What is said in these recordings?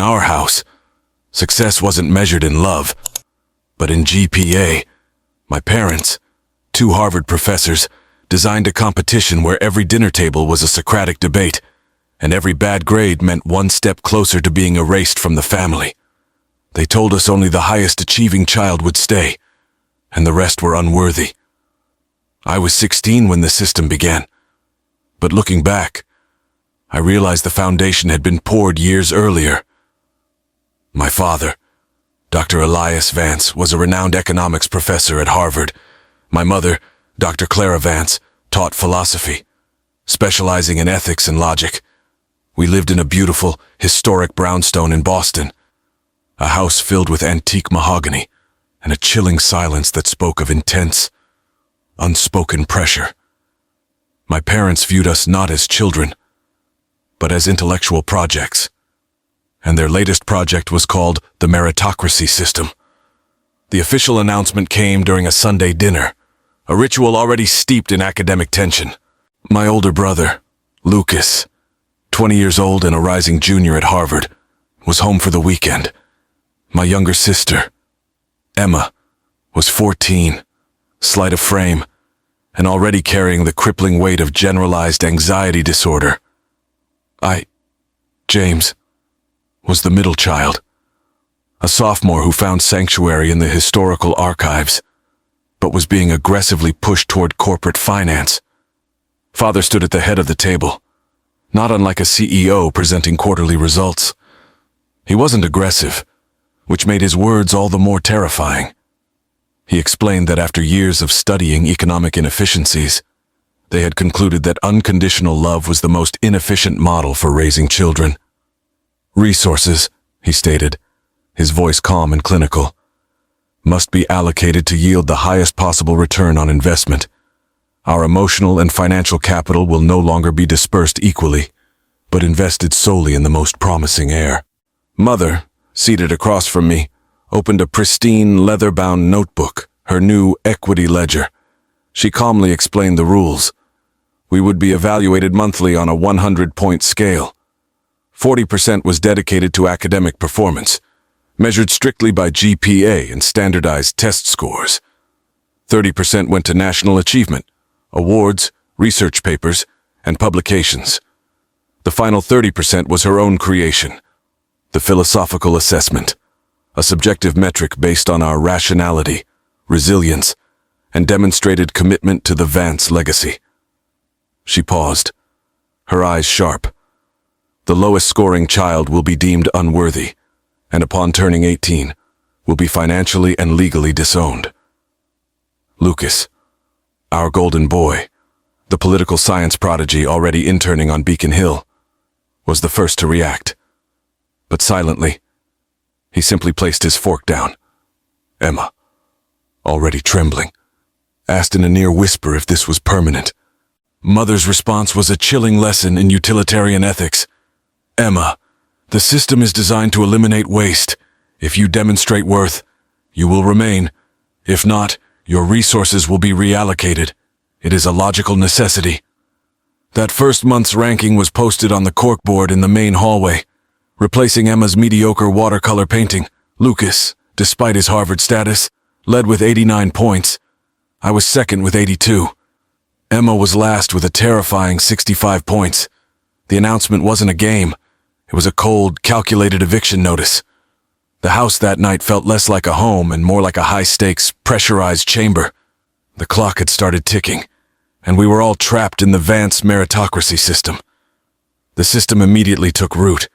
our house, success wasn't measured in love, but in GPA. My parents, two Harvard professors, designed a competition where every dinner table was a Socratic debate, and every bad grade meant one step closer to being erased from the family. They told us only the highest achieving child would stay, and the rest were unworthy. I was 16 when the system began, but looking back, I realized the foundation had been poured years earlier. My father, Dr. Elias Vance, was a renowned economics professor at Harvard. My mother, Dr. Clara Vance, taught philosophy, specializing in ethics and logic. We lived in a beautiful, historic brownstone in Boston, a house filled with antique mahogany and a chilling silence that spoke of intense, unspoken pressure. My parents viewed us not as children, but as intellectual projects, and their latest project was called the meritocracy system. The official announcement came during a Sunday dinner, a ritual already steeped in academic tension. My older brother, Lucas, 20 years old and a rising junior at Harvard, was home for the weekend. My younger sister, Emma, was 14, slight of frame, and already carrying the crippling weight of generalized anxiety disorder. James, was the middle child, a sophomore who found sanctuary in the historical archives, but was being aggressively pushed toward corporate finance. Father stood at the head of the table, not unlike a CEO presenting quarterly results. He wasn't aggressive, which made his words all the more terrifying. He explained that after years of studying economic inefficiencies, they had concluded that unconditional love was the most inefficient model for raising children. Resources, he stated, his voice calm and clinical, must be allocated to yield the highest possible return on investment. Our emotional and financial capital will no longer be dispersed equally, but invested solely in the most promising heir. Mother, seated across from me, opened a pristine leather-bound notebook, her new equity ledger. She calmly explained the rules. We would be evaluated monthly on a 100-point scale. 40% was dedicated to academic performance, measured strictly by GPA and standardized test scores. 30% went to national achievement, awards, research papers, and publications. The final 30% was her own creation, the philosophical assessment, a subjective metric based on our rationality, resilience, and demonstrated commitment to the Vance legacy. She paused, her eyes sharp. The lowest scoring child will be deemed unworthy, and upon turning 18, will be financially and legally disowned. Lucas, our golden boy, the political science prodigy already interning on Beacon Hill, was the first to react. But silently, he simply placed his fork down. Emma, already trembling, asked in a near whisper if this was permanent. Mother's response was a chilling lesson in utilitarian ethics. Emma, the system is designed to eliminate waste. If you demonstrate worth, you will remain. If not, your resources will be reallocated. It is a logical necessity. That first month's ranking was posted on the corkboard in the main hallway, replacing Emma's mediocre watercolor painting. Lucas, despite his Harvard status, led with 89 points. I was second with 82. Emma was last with a terrifying 65 points. The announcement wasn't a game. It was a cold, calculated eviction notice. The house that night felt less like a home and more like a high-stakes, pressurized chamber. The clock had started ticking, and we were all trapped in the Vance meritocracy system. The system immediately took root,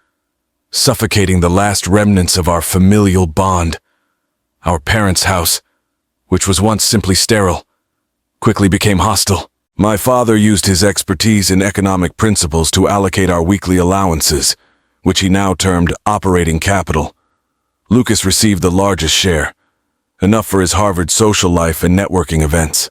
suffocating the last remnants of our familial bond. Our parents' house, which was once simply sterile, quickly became hostile. My father used his expertise in economic principles to allocate our weekly allowances, which he now termed operating capital. Lucas received the largest share, enough for his Harvard social life and networking events.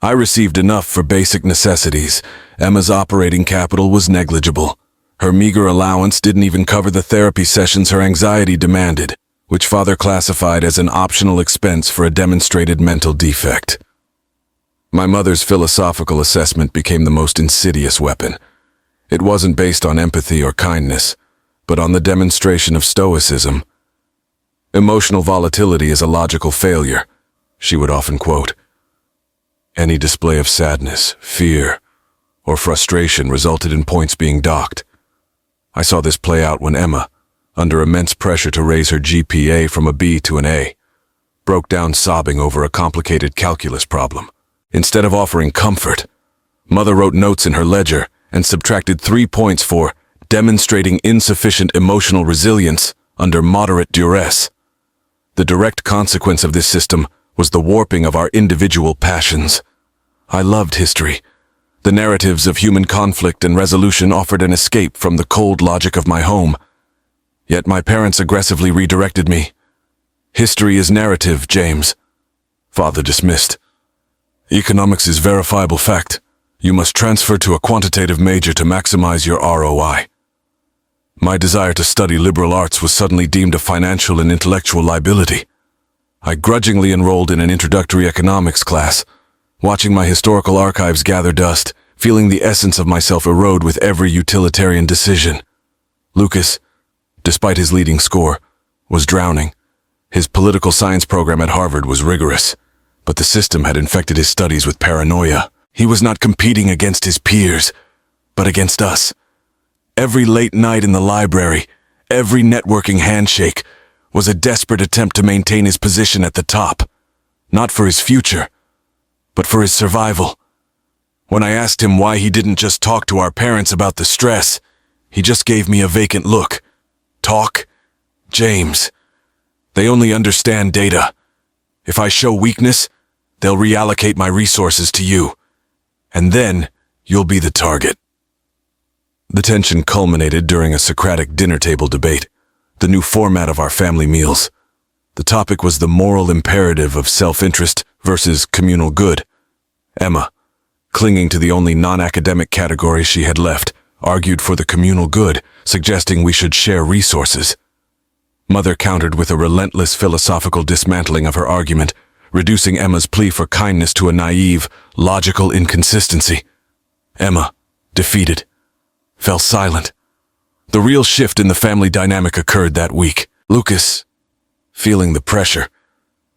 I received enough for basic necessities. Emma's operating capital was negligible. Her meager allowance didn't even cover the therapy sessions her anxiety demanded, which father classified as an optional expense for a demonstrated mental defect. My mother's philosophical assessment became the most insidious weapon. It wasn't based on empathy or kindness, but on the demonstration of stoicism. "Emotional volatility is a logical failure," she would often quote. Any display of sadness, fear, or frustration resulted in points being docked. I saw this play out when Emma, under immense pressure to raise her GPA from a B to an A, broke down sobbing over a complicated calculus problem. Instead of offering comfort, Mother wrote notes in her ledger and subtracted 3 points for demonstrating insufficient emotional resilience under moderate duress. The direct consequence of this system was the warping of our individual passions. I loved history. The narratives of human conflict and resolution offered an escape from the cold logic of my home. Yet my parents aggressively redirected me. "History is narrative, James." Father dismissed. "Economics is verifiable fact. You must transfer to a quantitative major to maximize your ROI." My desire to study liberal arts was suddenly deemed a financial and intellectual liability. I grudgingly enrolled in an introductory economics class, watching my historical archives gather dust, feeling the essence of myself erode with every utilitarian decision. Lucas, despite his leading score, was drowning. His political science program at Harvard was rigorous, but the system had infected his studies with paranoia. He was not competing against his peers, but against us. Every late night in the library, every networking handshake, was a desperate attempt to maintain his position at the top, not for his future, but for his survival. When I asked him why he didn't just talk to our parents about the stress, he just gave me a vacant look. "Talk? James. They only understand data. If I show weakness, they'll reallocate my resources to you. And then you'll be the target." The tension culminated during a Socratic dinner table debate, the new format of our family meals. The topic was the moral imperative of self-interest versus communal good. Emma, clinging to the only non-academic category she had left, argued for the communal good, suggesting we should share resources. Mother countered with a relentless philosophical dismantling of her argument, reducing Emma's plea for kindness to a naive, logical inconsistency. Emma, defeated, fell silent. The real shift in the family dynamic occurred that week. Lucas, feeling the pressure,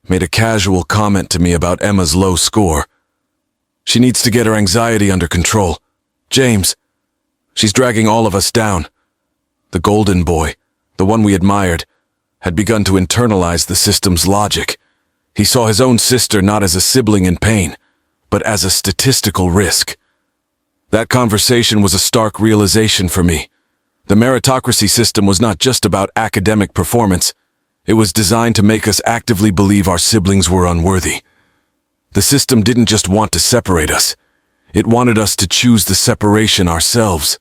made a casual comment to me about Emma's low score. "She needs to get her anxiety under control. James, she's dragging all of us down." The golden boy, the one we admired, had begun to internalize the system's logic. He saw his own sister not as a sibling in pain, but as a statistical risk. That conversation was a stark realization for me. The meritocracy system was not just about academic performance. It was designed to make us actively believe our siblings were unworthy. The system didn't just want to separate us. It wanted us to choose the separation ourselves.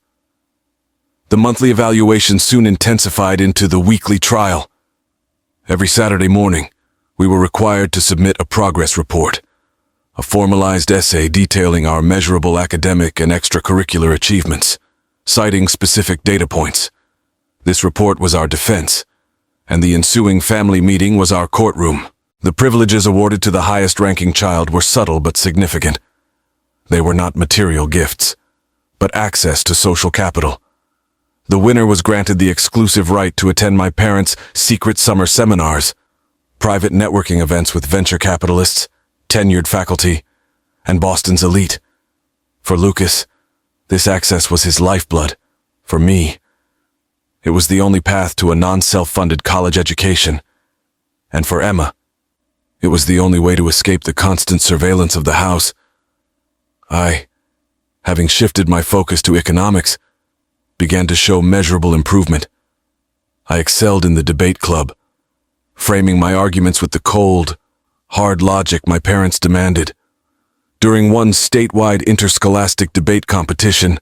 The monthly evaluation soon intensified into the weekly trial. Every Saturday morning, we were required to submit a progress report, a formalized essay detailing our measurable academic and extracurricular achievements, citing specific data points. This report was our defense, and the ensuing family meeting was our courtroom. The privileges awarded to the highest-ranking child were subtle but significant. They were not material gifts, but access to social capital. The winner was granted the exclusive right to attend my parents' secret summer seminars, private networking events with venture capitalists, tenured faculty, and Boston's elite. For Lucas, this access was his lifeblood. For me, it was the only path to a non-self-funded college education. And for Emma, it was the only way to escape the constant surveillance of the house. I, having shifted my focus to economics, began to show measurable improvement. I excelled in the debate club, framing my arguments with the cold, hard logic my parents demanded. During one statewide interscholastic debate competition,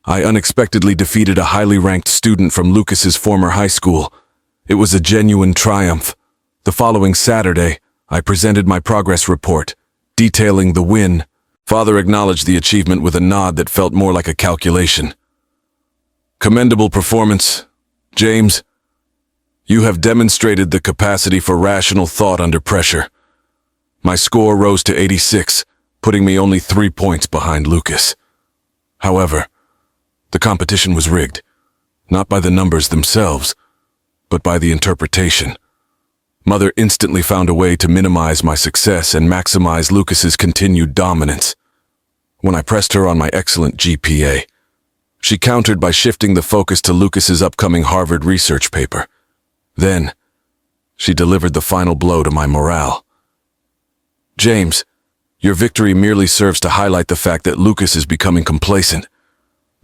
I unexpectedly defeated a highly ranked student from Lucas's former high school. It was a genuine triumph. The following Saturday, I presented my progress report, detailing the win. Father acknowledged the achievement with a nod that felt more like a calculation. "Commendable performance, James. You have demonstrated the capacity for rational thought under pressure." My score rose to 86, putting me only 3 points behind Lucas. However, the competition was rigged. not by the numbers themselves, but by the interpretation. Mother instantly found a way to minimize my success and maximize Lucas's continued dominance. When I pressed her on my excellent GPA, she countered by shifting the focus to Lucas's upcoming Harvard research paper. Then, she delivered the final blow to my morale. James, your victory merely serves to highlight the fact that Lucas is becoming complacent.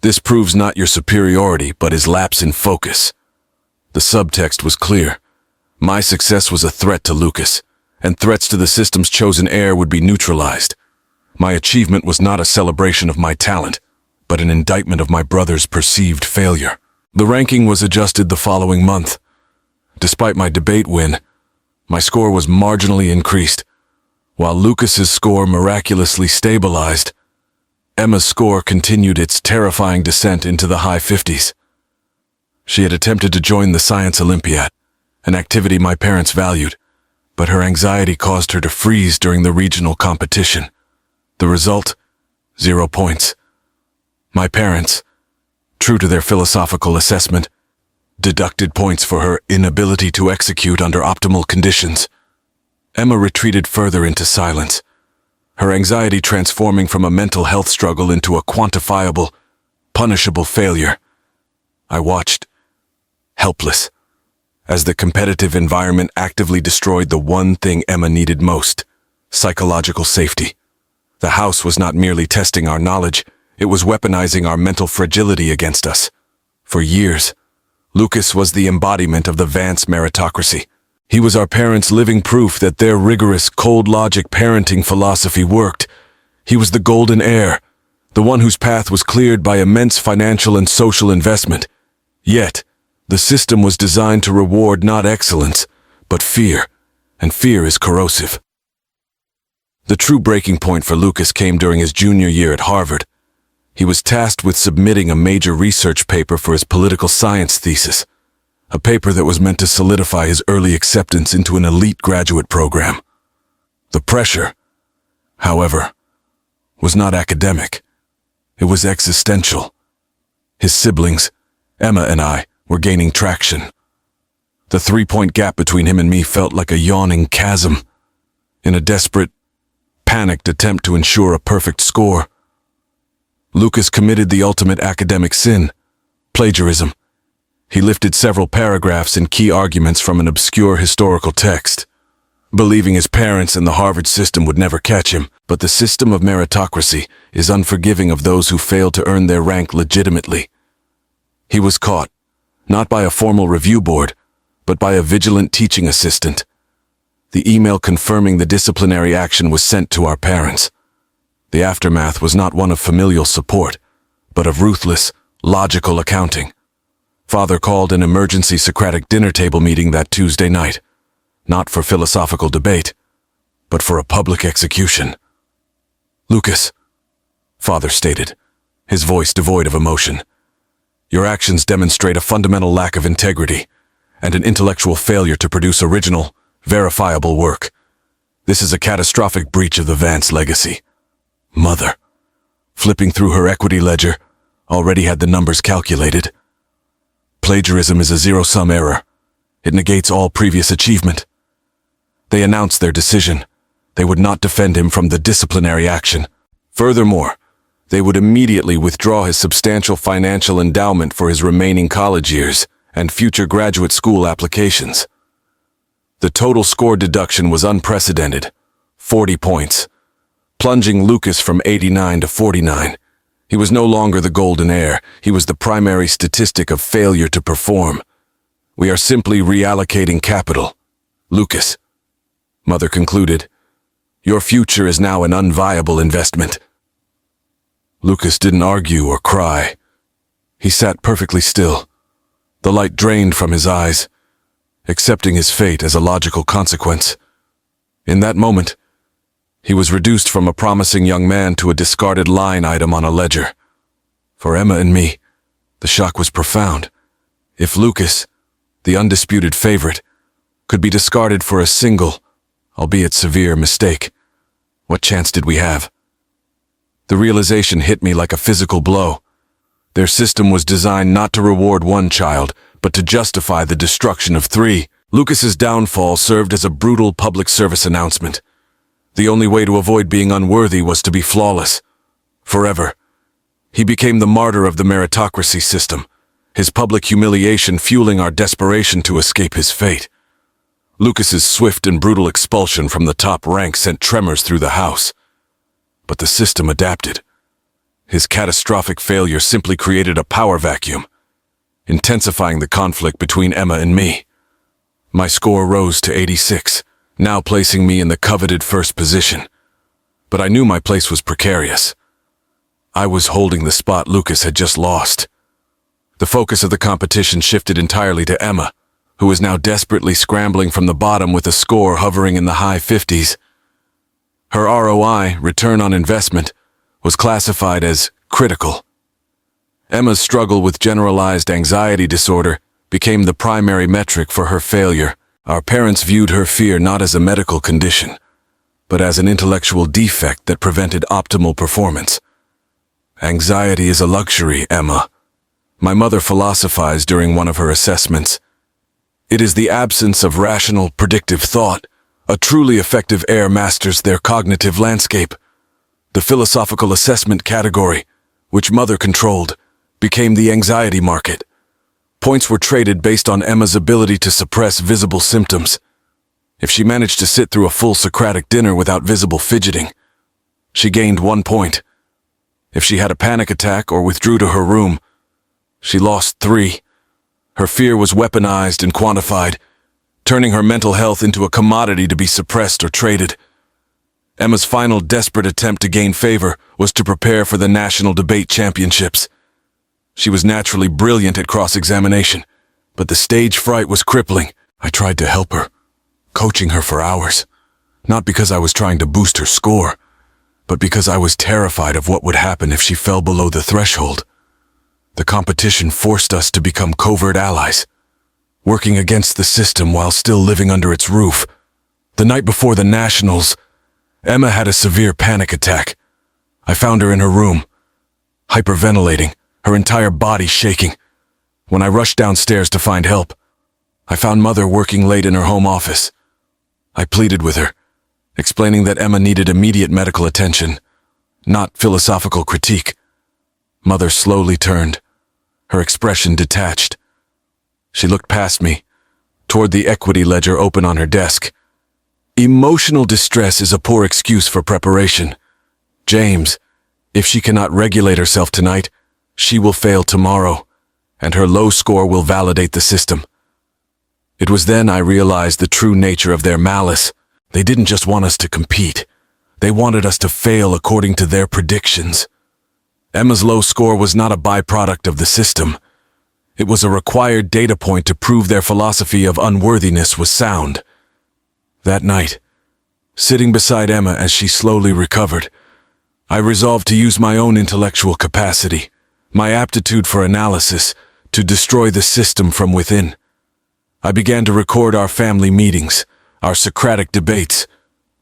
This proves not your superiority, but his lapse in focus. The subtext was clear. My success was a threat to Lucas, and threats to the system's chosen heir would be neutralized. My achievement was not a celebration of my talent, but an indictment of my brother's perceived failure. The ranking was adjusted the following month. Despite my debate win, my score was marginally increased. While Lucas's score miraculously stabilized, Emma's score continued its terrifying descent into the high 50s. She had attempted to join the Science Olympiad, an activity my parents valued, but her anxiety caused her to freeze during the regional competition. The result? 0 points. My parents, true to their philosophical assessment, deducted points for her inability to execute under optimal conditions. Emma retreated further into silence, her anxiety transforming from a mental health struggle into a quantifiable, punishable failure. I watched, helpless, as the competitive environment actively destroyed the one thing Emma needed most: psychological safety. The house was not merely testing our knowledge, it was weaponizing our mental fragility against us. For years, Lucas was the embodiment of the Vance meritocracy. He was our parents' living proof that their rigorous, cold logic parenting philosophy worked. He was the golden heir, the one whose path was cleared by immense financial and social investment. Yet, the system was designed to reward not excellence, but fear, and fear is corrosive. The true breaking point for Lucas came during his junior year at Harvard. He was tasked with submitting a major research paper for his political science thesis, a paper that was meant to solidify his early acceptance into an elite graduate program. The pressure, however, was not academic. It was existential. His siblings, Emma and I, were gaining traction. The 3-point gap between him and me felt like a yawning chasm. In a desperate, panicked attempt to ensure a perfect score, Lucas committed the ultimate academic sin: plagiarism. He lifted several paragraphs and key arguments from an obscure historical text, believing his parents and the Harvard system would never catch him. But the system of meritocracy is unforgiving of those who fail to earn their rank legitimately. He was caught, not by a formal review board, but by a vigilant teaching assistant. The email confirming the disciplinary action was sent to our parents. The aftermath was not one of familial support, but of ruthless, logical accounting. Father called an emergency Socratic dinner table meeting that Tuesday night, not for philosophical debate, but for a public execution. "Lucas," Father stated, his voice devoid of emotion, "your actions demonstrate a fundamental lack of integrity and an intellectual failure to produce original, verifiable work. This is a catastrophic breach of the Vance legacy." Mother, flipping through her equity ledger, already had the numbers calculated. Plagiarism is a zero-sum error. It negates all previous achievement. They announced their decision. They would not defend him from the disciplinary action. Furthermore, they would immediately withdraw his substantial financial endowment for his remaining college years and future graduate school applications. The total score deduction was unprecedented: 40 points. Plunging Lucas from 89 to 49. He was no longer the golden heir. He was the primary statistic of failure to perform. "We are simply reallocating capital. Lucas," Mother concluded, "your future is now an unviable investment." Lucas didn't argue or cry. He sat perfectly still, the light drained from his eyes, accepting his fate as a logical consequence. In that moment, he was reduced from a promising young man to a discarded line item on a ledger. For Emma and me, the shock was profound. If Lucas, the undisputed favorite, could be discarded for a single, albeit severe, mistake, what chance did we have? The realization hit me like a physical blow. Their system was designed not to reward one child, but to justify the destruction of 3. Lucas's downfall served as a brutal public service announcement. The only way to avoid being unworthy was to be flawless. Forever. He became the martyr of the meritocracy system, his public humiliation fueling our desperation to escape his fate. Lucas's swift and brutal expulsion from the top rank sent tremors through the house. But the system adapted. His catastrophic failure simply created a power vacuum, intensifying the conflict between Emma and me. My score rose to 86, now placing me in the coveted first position. But I knew my place was precarious. I was holding the spot Lucas had just lost. The focus of the competition shifted entirely to Emma, who was now desperately scrambling from the bottom with a score hovering in the high 50s. Her ROI, return on investment, was classified as critical. Emma's struggle with generalized anxiety disorder became the primary metric for her failure. Our parents viewed her fear not as a medical condition, but as an intellectual defect that prevented optimal performance. Anxiety is a luxury, Emma. My mother philosophized during one of her assessments. It is the absence of rational, predictive thought. A truly effective heir masters their cognitive landscape. The philosophical assessment category, which mother controlled, became the anxiety market. Points were traded based on Emma's ability to suppress visible symptoms. If she managed to sit through a full Socratic dinner without visible fidgeting, she gained 1 point. If she had a panic attack or withdrew to her room, she lost 3. Her fear was weaponized and quantified, turning her mental health into a commodity to be suppressed or traded. Emma's final desperate attempt to gain favor was to prepare for the National Debate Championships. She was naturally brilliant at cross-examination, but the stage fright was crippling. I tried to help her, coaching her for hours, not because I was trying to boost her score, but because I was terrified of what would happen if she fell below the threshold. The competition forced us to become covert allies, working against the system while still living under its roof. The night before the Nationals, Emma had a severe panic attack. I found her in her room, hyperventilating, her entire body shaking. When I rushed downstairs to find help, I found Mother working late in her home office. I pleaded with her, explaining that Emma needed immediate medical attention, not philosophical critique. Mother slowly turned, her expression detached. She looked past me, toward the equity ledger open on her desk. Emotional distress is a poor excuse for preparation. James, if she cannot regulate herself tonight, she will fail tomorrow, and her low score will validate the system. It was then I realized the true nature of their malice. They didn't just want us to compete. They wanted us to fail according to their predictions. Emma's low score was not a byproduct of the system. It was a required data point to prove their philosophy of unworthiness was sound. That night, sitting beside Emma as she slowly recovered, I resolved to use my own intellectual capacity, my aptitude for analysis, to destroy the system from within. I began to record our family meetings, our Socratic debates,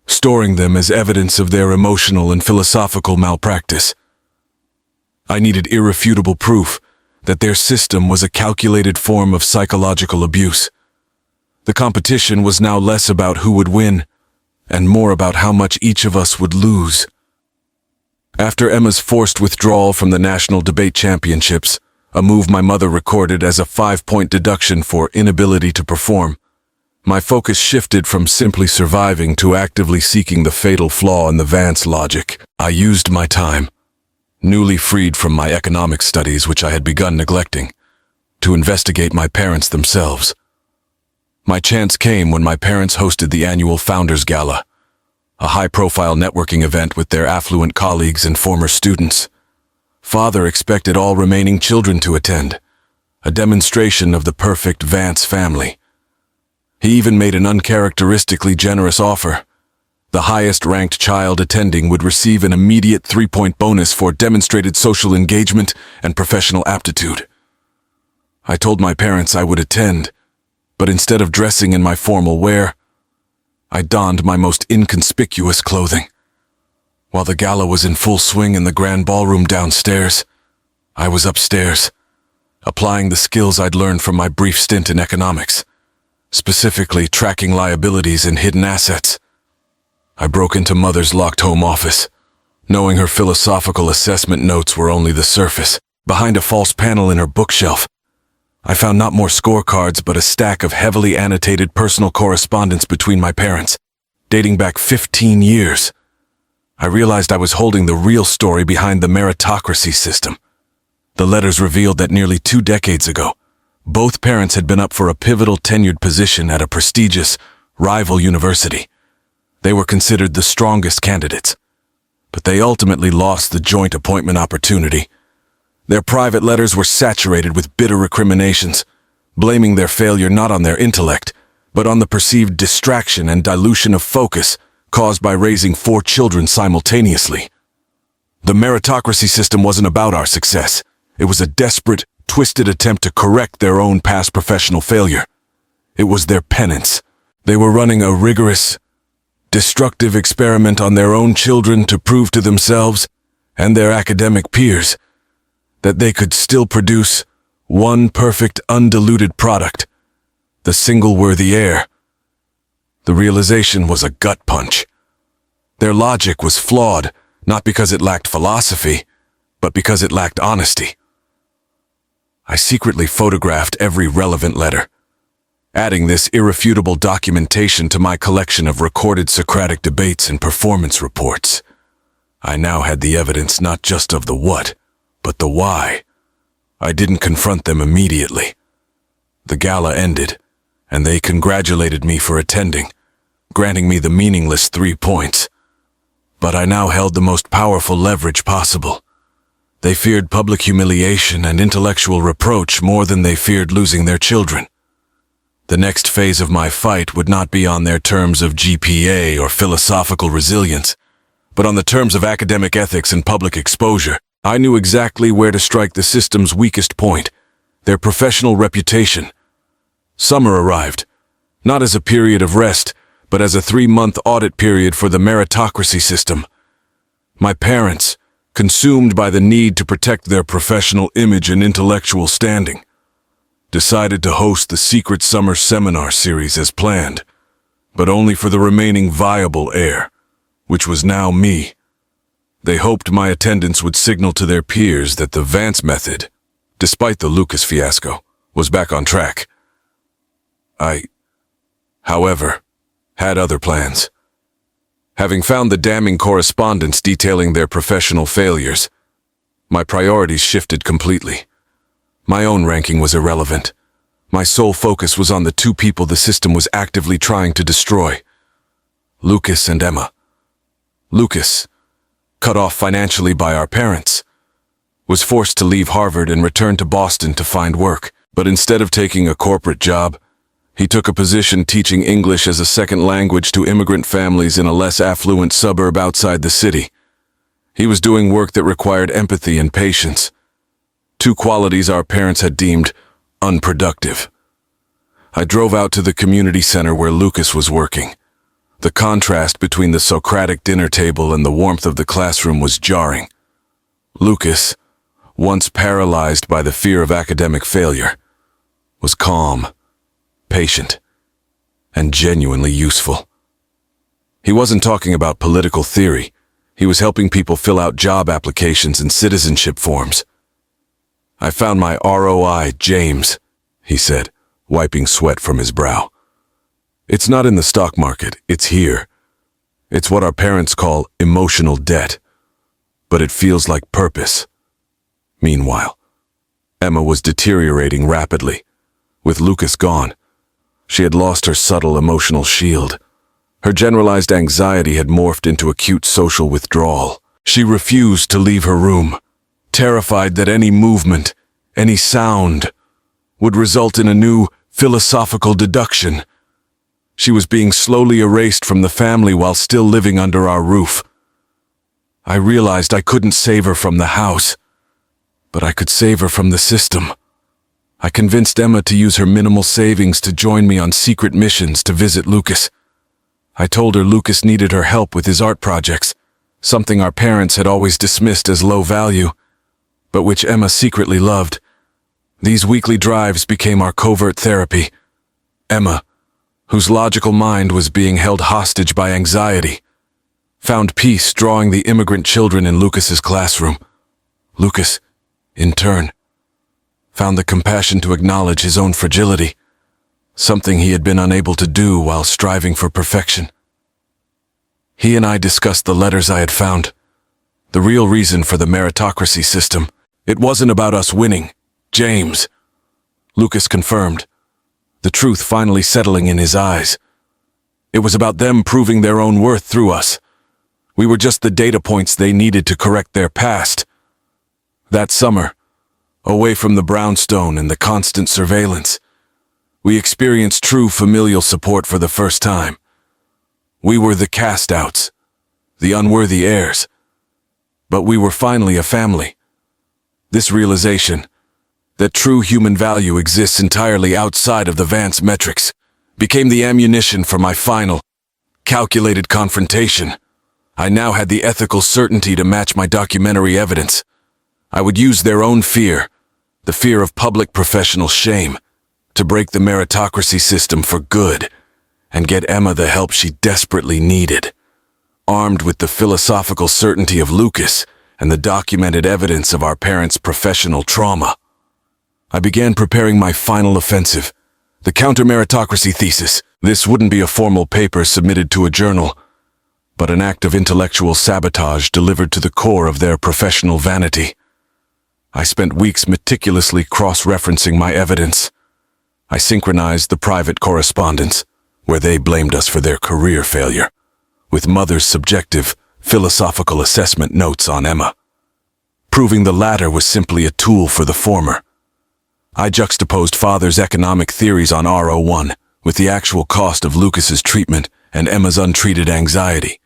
storing them as evidence of their emotional and philosophical malpractice. I needed irrefutable proof that their system was a calculated form of psychological abuse. The competition was now less about who would win, and more about how much each of us would lose. After Emma's forced withdrawal from the National Debate Championships, a move my mother recorded as a 5-point deduction for inability to perform, my focus shifted from simply surviving to actively seeking the fatal flaw in the Vance logic. I used my time, newly freed from my economics studies which I had begun neglecting, to investigate my parents themselves. My chance came when my parents hosted the annual Founders Gala, a high-profile networking event with their affluent colleagues and former students. Father expected all remaining children to attend, a demonstration of the perfect Vance family. He even made an uncharacteristically generous offer. The highest-ranked child attending would receive an immediate 3-point bonus for demonstrated social engagement and professional aptitude. I told my parents I would attend, but instead of dressing in my formal wear, I donned my most inconspicuous clothing. While the gala was in full swing in the grand ballroom downstairs, I was upstairs, applying the skills I'd learned from my brief stint in economics, specifically tracking liabilities and hidden assets. I broke into Mother's locked home office, knowing her philosophical assessment notes were only the surface. Behind a false panel in her bookshelf, I found not more scorecards but a stack of heavily annotated personal correspondence between my parents, dating back 15 years. I realized I was holding the real story behind the meritocracy system. The letters revealed that nearly 2 decades ago, both parents had been up for a pivotal tenured position at a prestigious rival university. They were considered the strongest candidates, but they ultimately lost the joint appointment opportunity. Their private letters were saturated with bitter recriminations, blaming their failure not on their intellect, but on the perceived distraction and dilution of focus caused by raising 4 children simultaneously. The meritocracy system wasn't about our success. It was a desperate, twisted attempt to correct their own past professional failure. It was their penance. They were running a rigorous, destructive experiment on their own children to prove to themselves and their academic peers that they could still produce one perfect, undiluted product, the single worthy heir. The realization was a gut punch. Their logic was flawed, not because it lacked philosophy, but because it lacked honesty. I secretly photographed every relevant letter, adding this irrefutable documentation to my collection of recorded Socratic debates and performance reports. I now had the evidence not just of the what, but the why. I didn't confront them immediately. The gala ended, and they congratulated me for attending, granting me the meaningless 3 points. But I now held the most powerful leverage possible. They feared public humiliation and intellectual reproach more than they feared losing their children. The next phase of my fight would not be on their terms of GPA or philosophical resilience, but on the terms of academic ethics and public exposure. I knew exactly where to strike the system's weakest point, their professional reputation. Summer arrived, not as a period of rest, but as a 3-month audit period for the meritocracy system. My parents, consumed by the need to protect their professional image and intellectual standing, decided to host the secret summer seminar series as planned, but only for the remaining viable heir, which was now me. They hoped my attendance would signal to their peers that the Vance method, despite the Lucas fiasco, was back on track. I, however, had other plans. Having found the damning correspondence detailing their professional failures, my priorities shifted completely. My own ranking was irrelevant. My sole focus was on the 2 people the system was actively trying to destroy: Lucas and Emma. Lucas, cut off financially by our parents, was forced to leave Harvard and return to Boston to find work. But instead of taking a corporate job, he took a position teaching English as a second language to immigrant families in a less affluent suburb outside the city. He was doing work that required empathy and patience, 2 qualities our parents had deemed unproductive. I drove out to the community center where Lucas was working. The contrast between the Socratic dinner table and the warmth of the classroom was jarring. Lucas, once paralyzed by the fear of academic failure, was calm, patient, and genuinely useful. He wasn't talking about political theory. He was helping people fill out job applications and citizenship forms. "I found my ROI, James," he said, wiping sweat from his brow. "It's not in the stock market, it's here. It's what our parents call emotional debt, but it feels like purpose." Meanwhile, Emma was deteriorating rapidly. With Lucas gone, she had lost her subtle emotional shield. Her generalized anxiety had morphed into acute social withdrawal. She refused to leave her room, terrified that any movement, any sound, would result in a new philosophical deduction. She was being slowly erased from the family while still living under our roof. I realized I couldn't save her from the house, but I could save her from the system. I convinced Emma to use her minimal savings to join me on secret missions to visit Lucas. I told her Lucas needed her help with his art projects, something our parents had always dismissed as low value. but which Emma secretly loved. These weekly drives became our covert therapy. Emma, whose logical mind was being held hostage by anxiety, found peace drawing the immigrant children in Lucas's classroom. Lucas, in turn, found the compassion to acknowledge his own fragility, something he had been unable to do while striving for perfection. He and I discussed the letters I had found, the real reason for the meritocracy system. It wasn't about us winning, James, Lucas confirmed, the truth finally settling in his eyes. It was about them proving their own worth through us. We were just the data points they needed to correct their past. That summer, away from the brownstone and the constant surveillance, we experienced true familial support for the first time. We were the cast-outs, the unworthy heirs. But we were finally a family. This realization, that true human value exists entirely outside of the Vance metrics, became the ammunition for my final, calculated confrontation. I now had the ethical certainty to match my documentary evidence. I would use their own fear, the fear of public professional shame, to break the meritocracy system for good and get Emma the help she desperately needed. Armed with the philosophical certainty of Lucas and the documented evidence of our parents' professional trauma, I began preparing my final offensive, the counter-meritocracy thesis. This wouldn't be a formal paper submitted to a journal, but an act of intellectual sabotage delivered to the core of their professional vanity. I spent weeks meticulously cross-referencing my evidence. I synchronized the private correspondence, where they blamed us for their career failure, with Mother's subjective, philosophical assessment notes on Emma, proving the latter was simply a tool for the former. I juxtaposed Father's economic theories on R01 with the actual cost of Lucas's treatment and Emma's untreated anxiety,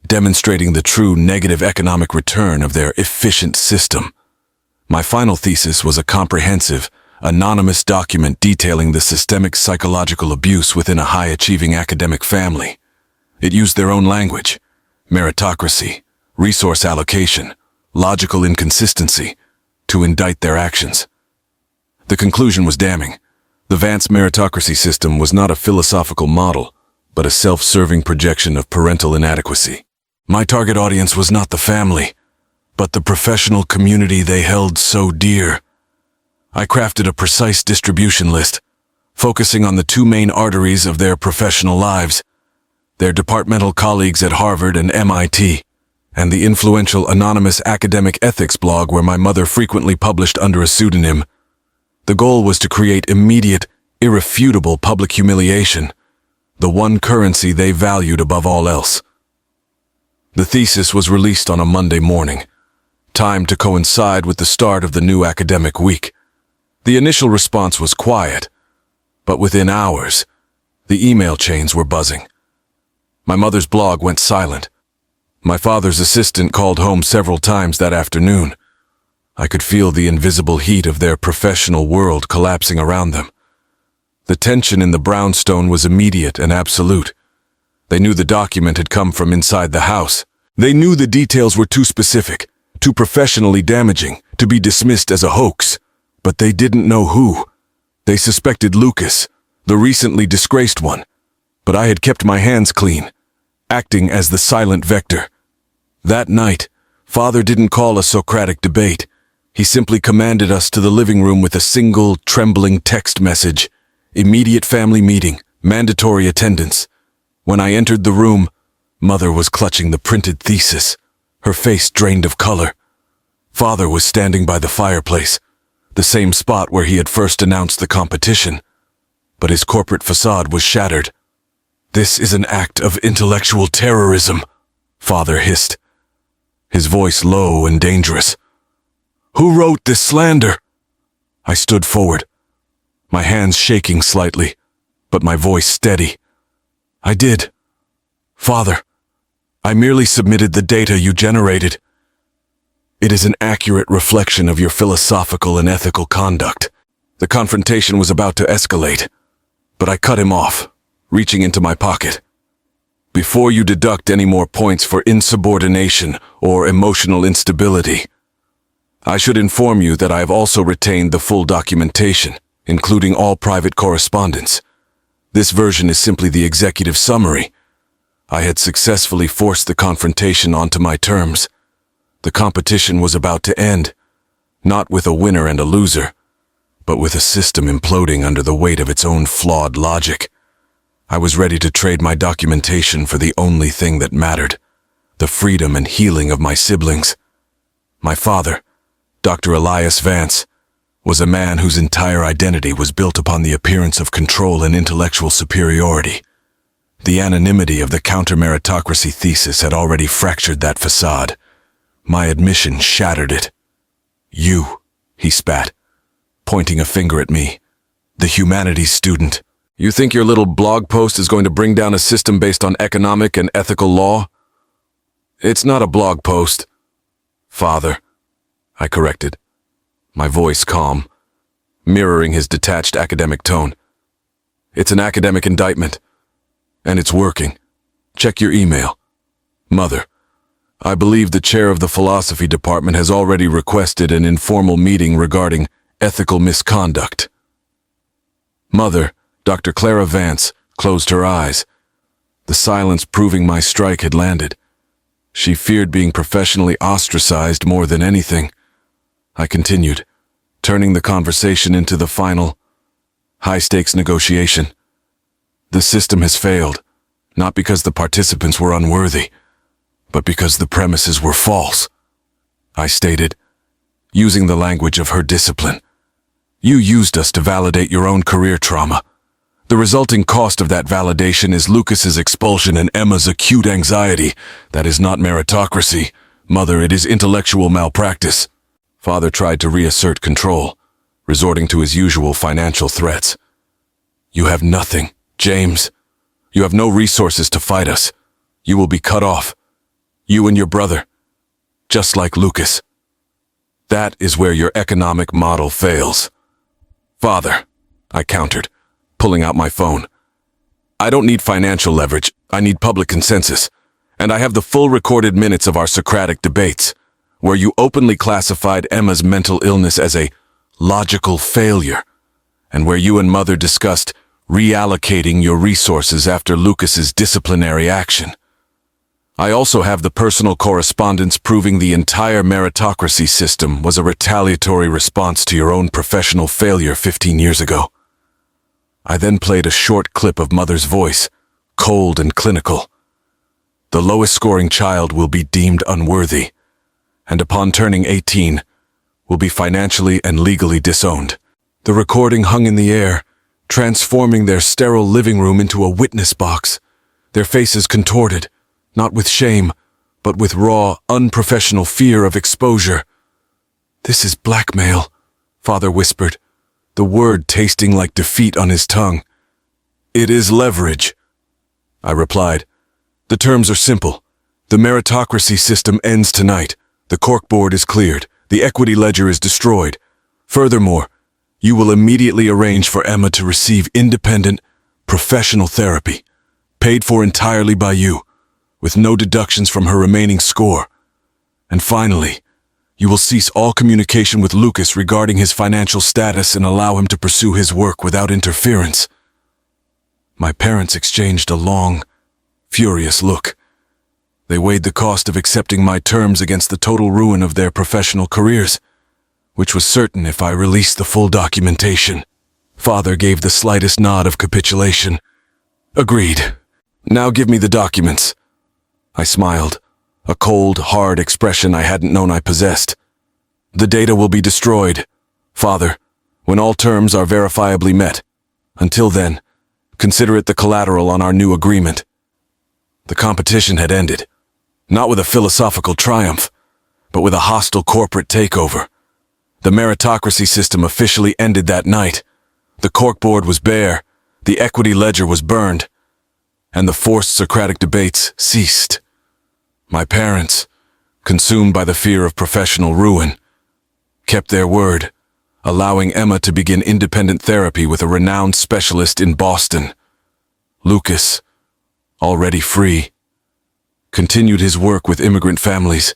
demonstrating the true negative economic return of their efficient system. My final thesis was a comprehensive, anonymous document detailing the systemic psychological abuse within a high-achieving academic family. It used their own language: meritocracy, resource allocation, logical inconsistency, to indict their actions. The conclusion was damning. The Vance meritocracy system was not a philosophical model, but a self-serving projection of parental inadequacy. My target audience was not the family, but the professional community they held so dear. I crafted a precise distribution list, focusing on the two main arteries of their professional lives: their departmental colleagues at Harvard and MIT, and the influential anonymous academic ethics blog where my mother frequently published under a pseudonym. The goal was to create immediate, irrefutable public humiliation, the one currency they valued above all else. The thesis was released on a Monday morning, timed to coincide with the start of the new academic week. The initial response was quiet, but within hours, the email chains were buzzing. My mother's blog went silent. My father's assistant called home several times that afternoon. I could feel the invisible heat of their professional world collapsing around them. The tension in the brownstone was immediate and absolute. They knew the document had come from inside the house. They knew the details were too specific, too professionally damaging, to be dismissed as a hoax. But they didn't know who. They suspected Lucas, the recently disgraced one. But I had kept my hands clean, acting as the silent vector. That night, Father didn't call a Socratic debate. He simply commanded us to the living room with a single, trembling text message: immediate family meeting, mandatory attendance. When I entered the room, Mother was clutching the printed thesis, her face drained of color. Father was standing by the fireplace, the same spot where he had first announced the competition. But his corporate facade was shattered. "This is an act of intellectual terrorism," Father hissed, his voice low and dangerous. "Who wrote this slander?" I stood forward, my hands shaking slightly, but my voice steady. "I did. Father, I merely submitted the data you generated. It is an accurate reflection of your philosophical and ethical conduct." The confrontation was about to escalate, but I cut him off, reaching into my pocket. "Before you deduct any more points for insubordination or emotional instability, I should inform you that I have also retained the full documentation, including all private correspondence. This version is simply the executive summary. I had successfully forced the confrontation onto my terms. The competition was about to end, not with a winner and a loser, but with a system imploding under the weight of its own flawed logic. I was ready to trade my documentation for the only thing that mattered, the freedom and healing of my siblings. My father, Dr. Elias Vance, was a man whose entire identity was built upon the appearance of control and intellectual superiority. The anonymity of the counter-meritocracy thesis had already fractured that facade. My admission shattered it. "You," he spat, pointing a finger at me, "the humanities student. You think your little blog post is going to bring down a system based on economic and ethical law? It's not a blog post, Father," I corrected, my voice calm, mirroring his detached academic tone. "It's an academic indictment, and it's working. Check your email. Mother, I believe the chair of the philosophy department has already requested an informal meeting regarding ethical misconduct." Mother, Dr. Clara Vance, closed her eyes, the silence proving my strike had landed. She feared being professionally ostracized more than anything. I continued, turning the conversation into the final, high-stakes negotiation. The system has failed, not because the participants were unworthy, but because the premises were false, I stated, using the language of her discipline. "You used us to validate your own career trauma. The resulting cost of that validation is Lucas's expulsion and Emma's acute anxiety. That is not meritocracy. Mother, it is intellectual malpractice." Father tried to reassert control, resorting to his usual financial threats. "You have nothing, James. You have no resources to fight us. You will be cut off. You and your brother. Just like Lucas. That is where your economic model fails." "Father," I countered, pulling out my phone. "I don't need financial leverage. I need public consensus. And I have the full recorded minutes of our Socratic debates, where you openly classified Emma's mental illness as a logical failure, and where you and Mother discussed reallocating your resources after Lucas's disciplinary action. I also have the personal correspondence proving the entire meritocracy system was a retaliatory response to your own professional failure 15 years ago." I then played a short clip of Mother's voice, cold and clinical. "The lowest scoring child will be deemed unworthy, and upon turning 18, will be financially and legally disowned." The recording hung in the air, transforming their sterile living room into a witness box, their faces contorted, not with shame, but with raw, unprofessional fear of exposure. "This is blackmail," Father whispered, the word tasting like defeat on his tongue. "It is leverage," I replied. "The terms are simple. The meritocracy system ends tonight. The corkboard is cleared. The equity ledger is destroyed. Furthermore, you will immediately arrange for Emma to receive independent, professional therapy, paid for entirely by you, with no deductions from her remaining score. And finally, you will cease all communication with Lucas regarding his financial status and allow him to pursue his work without interference." My parents exchanged a long, furious look. They weighed the cost of accepting my terms against the total ruin of their professional careers, which was certain if I released the full documentation. Father gave the slightest nod of capitulation. "Agreed. Now give me the documents." I smiled, a cold, hard expression I hadn't known I possessed. "The data will be destroyed, Father, when all terms are verifiably met. Until then, consider it the collateral on our new agreement." The competition had ended, not with a philosophical triumph, but with a hostile corporate takeover. The meritocracy system officially ended that night. The corkboard was bare, the equity ledger was burned, and the forced Socratic debates ceased. My parents, consumed by the fear of professional ruin, kept their word, allowing Emma to begin independent therapy with a renowned specialist in Boston. Lucas, already free, continued his work with immigrant families.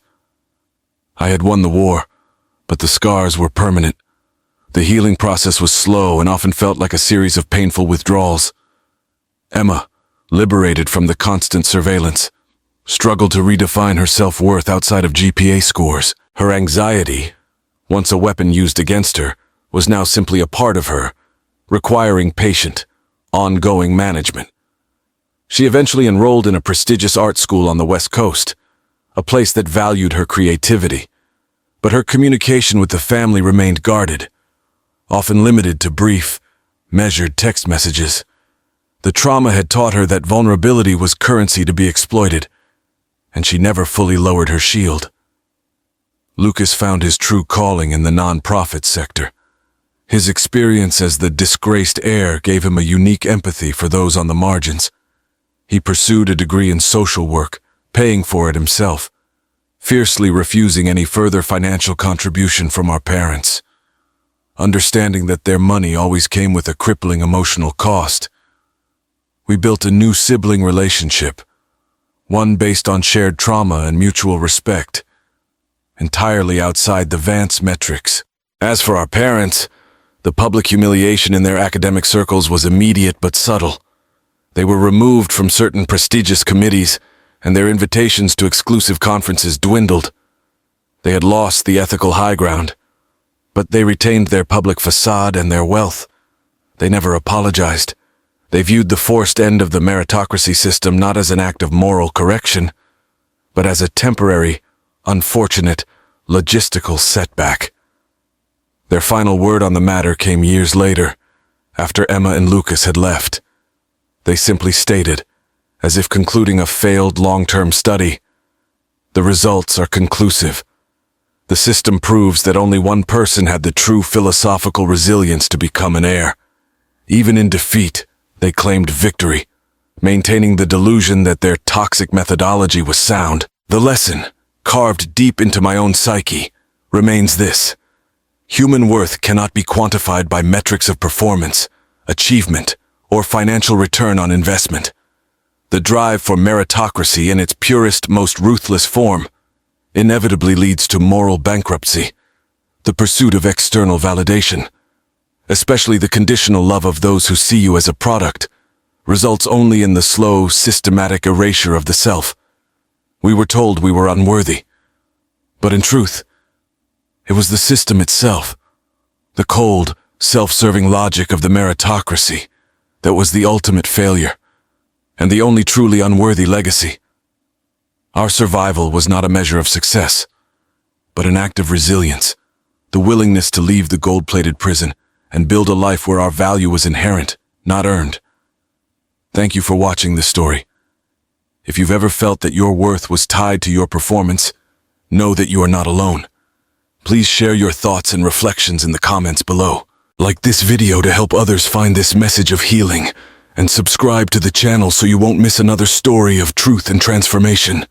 I had won the war, But the scars were permanent. The healing process was slow and often felt like a series of painful withdrawals. Emma, liberated from the constant surveillance, struggled to redefine her self-worth outside of GPA scores. Her anxiety, once a weapon used against her, was now simply a part of her, requiring patient, ongoing management. She eventually enrolled in a prestigious art school on the West Coast, a place that valued her creativity. But her communication with the family remained guarded, often limited to brief, measured text messages. The trauma had taught her that vulnerability was currency to be exploited, and she never fully lowered her shield. Lucas found his true calling in the nonprofit sector. His experience as the disgraced heir gave him a unique empathy for those on the margins. He pursued a degree in social work, paying for it himself, fiercely refusing any further financial contribution from our parents. Understanding that their money always came with a crippling emotional cost, we built a new sibling relationship, one based on shared trauma and mutual respect, entirely outside the Vance metrics. As for our parents, the public humiliation in their academic circles was immediate but subtle. They were removed from certain prestigious committees, and their invitations to exclusive conferences dwindled. They had lost the ethical high ground, but they retained their public facade and their wealth. They never apologized. They viewed the forced end of the meritocracy system not as an act of moral correction, but as a temporary, unfortunate, logistical setback. Their final word on the matter came years later, after Emma and Lucas had left. They simply stated, as if concluding a failed long-term study, "The results are conclusive. The system proves that only one person had the true philosophical resilience to become an heir. Even in defeat, they claimed victory, maintaining the delusion that their toxic methodology was sound. The lesson, carved deep into my own psyche, remains this: human worth cannot be quantified by metrics of performance, achievement, or financial return on investment. The drive for meritocracy in its purest, most ruthless form inevitably leads to moral bankruptcy. The pursuit of external validation, especially the conditional love of those who see you as a product, results only in the slow, systematic erasure of the self. We were told we were unworthy, but in truth, it was the system itself, the cold, self-serving logic of the meritocracy, that was the ultimate failure, and the only truly unworthy legacy. Our survival was not a measure of success, but an act of resilience, the willingness to leave the gold-plated prison and build a life where our value was inherent, not earned. Thank you for watching this story. If you've ever felt that your worth was tied to your performance, know that you are not alone. Please share your thoughts and reflections in the comments below. Like this video to help others find this message of healing, and subscribe to the channel so you won't miss another story of truth and transformation.